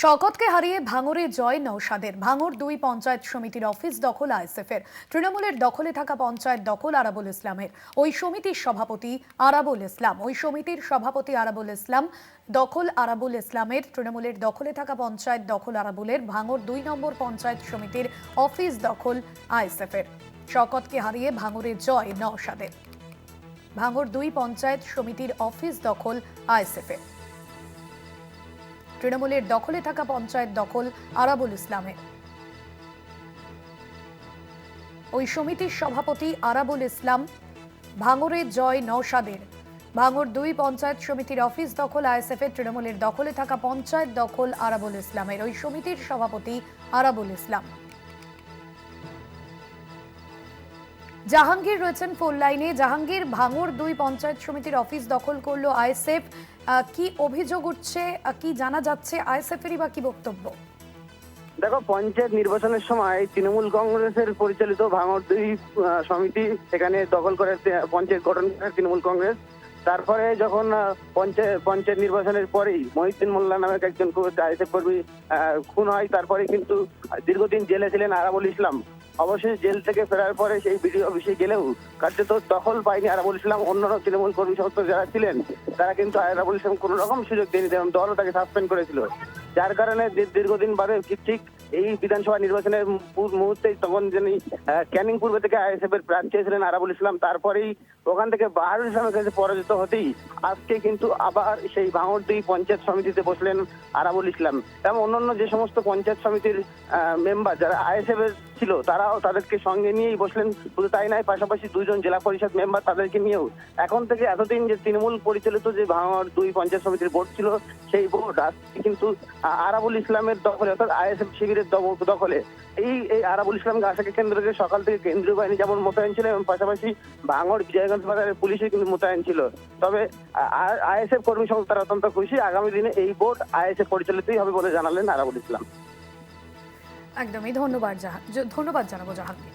শওকতকে হারিয়ে ভাঙড়ে জয় নওশাদের। ভাঙড় ২ পঞ্চায়েত সমিতির অফিস দখল আইএসএফের। তৃণমূলের দখলে থাকা পঞ্চায়েত দখল আরাবুল ইসলামের। ওই সমিতির সভাপতি আরাবুল ইসলাম দখল আরাবুল ইসলামের। তৃণমূলের দখলে থাকা পঞ্চায়েত দখল আরাবুলের। ভাঙড় ২ নম্বর পঞ্চায়েত সমিতির অফিস দখল আইএসএফের। শওকতকে হারিয়ে ভাঙড়ে জয় নওশাদের। ভাঙড় ২ পঞ্চায়েত সমিতির অফিস দখল আইএসএফের। তৃণমূলের দখলে থাকা পঞ্চায়েত দখল আরাবুল ইসলামের। ওই সমিতির সভাপতি আরাবুল ইসলাম। ভাঙড়ে জয় নওশাদের। ভাঙড় ২ পঞ্চায়েত সমিতির অফিস দখল আইএসএফের। তৃণমূলের দখলে থাকা পঞ্চায়েত দখল আরাবুল ইসলামের। ওই সমিতির সভাপতি আরাবুল ইসলাম। জাহাঙ্গীর রয়েছেন ফোন লাইনে। জাহাঙ্গীর, ভাঙড় ২ পঞ্চায়েত সমিতির অফিস দখল করলো আইএসএফ, কি অভিযোগ উঠছে, কি জানা যাচ্ছে, আইএসএফেরই বা কি বক্তব্য? দেখো, পঞ্চায়েত নির্বাচনের সময় তৃণমূল কংগ্রেসের পরিচালিত ভাঙড় ২ সমিতি সেখানে দখল করে পঞ্চায়েত গঠন করে তৃণমূল কংগ্রেস। তারপরে যখন পঞ্চায়েত নির্বাচনের পরেই মহিউদ্দিন মোল্লা নামে একজন আইএসএফ কর্মী খুন হয়, তারপরে কিন্তু দীর্ঘদিন জেলে ছিলেন আরাবুল ইসলাম। অবশেষে জেল থেকে ফেরার পরে সেই বিডিও অফিসে গেলেও কার্যত দখল পায়নি আরাবুল ইসলাম। অন্যান্য তৃণমূল কর্মী সমস্ত যারা ছিলেন তারা কিন্তু আরাবুল ইসলাম কোনো রকম সুযোগ দেয়নি, যেমন দলও তাকে সাসপেন্ড করেছিল। যার কারণে দীর্ঘদিন বাদে ঠিক এই বিধানসভা নির্বাচনের মুহূর্তে তখন যিনি ক্যানিং পূর্ব থেকে আইএসএফ এর প্রার্থী ছিলেন আরাবুল ইসলাম, তারপরেই ওখান থেকে বাহারুল ইসলামের কাছে পরাজিত হতেই আজকে কিন্তু আবার সেই ভাঙড় ২ পঞ্চায়েত সমিতিতে বসলেন আরাবুল ইসলাম। এবং অন্যান্য যে সমস্ত পঞ্চায়েত সমিতির মেম্বার যারা আইএসএফ এর ছিল তারাও তাদেরকে সঙ্গে নিয়েই বসলেন। শুধু তাই নয়, পাশাপাশি ২ জন জেলা পরিষদ মেম্বার তাদেরকে নিয়েও এখন থেকে এতদিন যে তৃণমূল পরিচালিত যে ভাঙড় ২ পঞ্চায়েত সমিতির বোর্ড ছিল সেই বোর্ড আজকে কিন্তু আরাবুল ইসলামের দখলে, অর্থাৎ আইএসএফ শিবিরের দখলে। এই আরাবুল ইসলামকে আসাকে কেন্দ্র করে সকাল থেকে কেন্দ্রীয় বাহিনী যেমন মোতায়েন ছিল এবং পাশাপাশি ভাঙড় বিজয়গঞ্জ বাজারের পুলিশে কিন্তু মোতায়েন ছিল। তবে আইএসএফ কর্মী সংস্থার অত্যন্ত খুশি, আগামী দিনে এই বোর্ড আইএসএফ পরিচালিতই হবে বলে জানালেন আরাবুল ইসলাম। একদমই ধন্যবাদ জানাবো জাহাঙ্গীর।